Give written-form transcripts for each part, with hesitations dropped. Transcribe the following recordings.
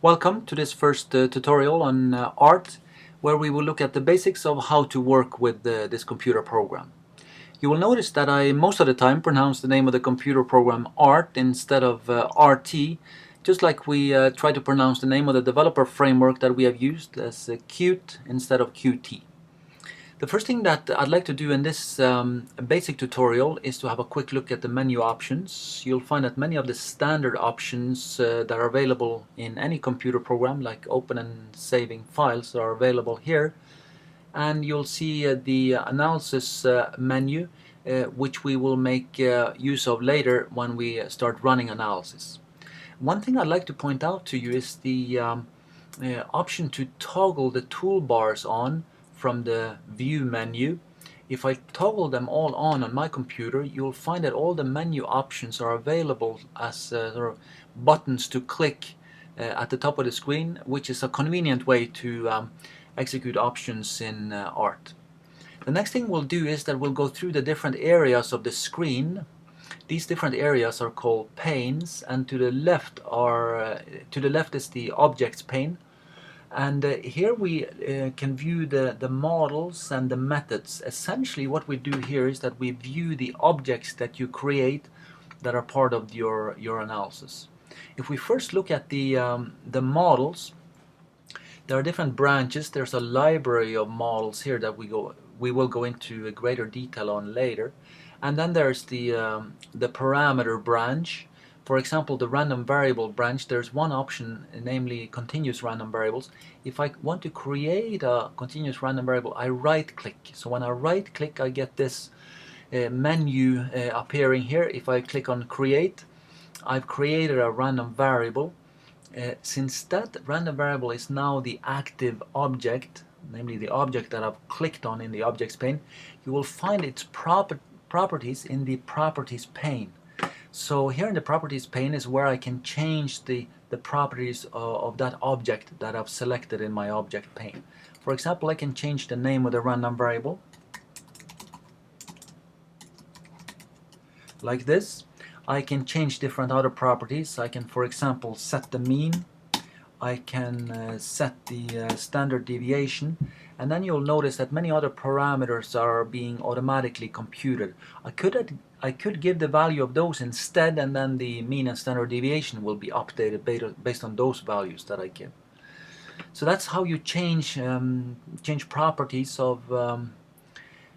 Welcome to this first tutorial on art, where we will look at the basics of how to work with this computer program. You will notice that I most of the time pronounce the name of the computer program art instead of RT, just like we try to pronounce the name of the developer framework that we have used as Qt instead of Qt. The first thing that I'd like to do in this basic tutorial is to have a quick look at the menu options. You'll find that many of the standard options that are available in any computer program, like open and saving files, are available here. And you'll see the analysis menu, which we will make use of later when we start running analysis. One thing I'd like to point out to you is the option to toggle the toolbars on from the view menu. If I toggle them all on my computer, you'll find that all the menu options are available as sort of buttons to click at the top of the screen, which is a convenient way to execute options in art. The next thing we'll do is that we'll go through the different areas of the screen. These different areas are called panes, and to the left is the objects pane. And here we can view the models and the methods. Essentially what we do here is that we view the objects that you create that are part of your analysis. If we first look at the models, there are different branches. There's a library of models here that we will go into greater detail on later. And then there's the parameter branch. For example, the random variable branch, there's one option, namely continuous random variables. If I want to create a continuous random variable, I right click. So when I right click, I get this menu appearing here. If I click on create, I've created a random variable. Since that random variable is now the active object, namely the object that I've clicked on in the objects pane, you will find its properties in the properties pane. So here in the properties pane is where I can change the properties of that object that I've selected in my object pane. For example, I can change the name of the random variable like this. I can change different other properties. I can, for example, set the mean. I can set the standard deviation, and then you'll notice that many other parameters are being automatically computed. I could give the value of those instead, and then the mean and standard deviation will be updated based on those values that I give. So that's how you change properties of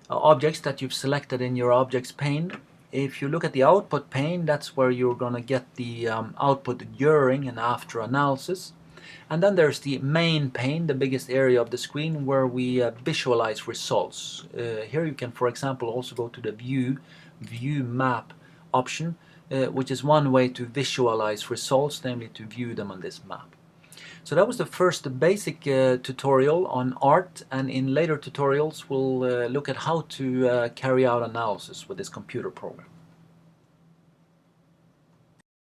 objects that you've selected in your objects pane. If you look at the output pane, that's where you're going to get the output during and after analysis. And then there's the main pane, the biggest area of the screen, where we visualize results. Here you can, for example, also go to the view map option, which is one way to visualize results, namely to view them on this map. So that was the first basic tutorial on art, and in later tutorials we'll look at how to carry out analysis with this computer program.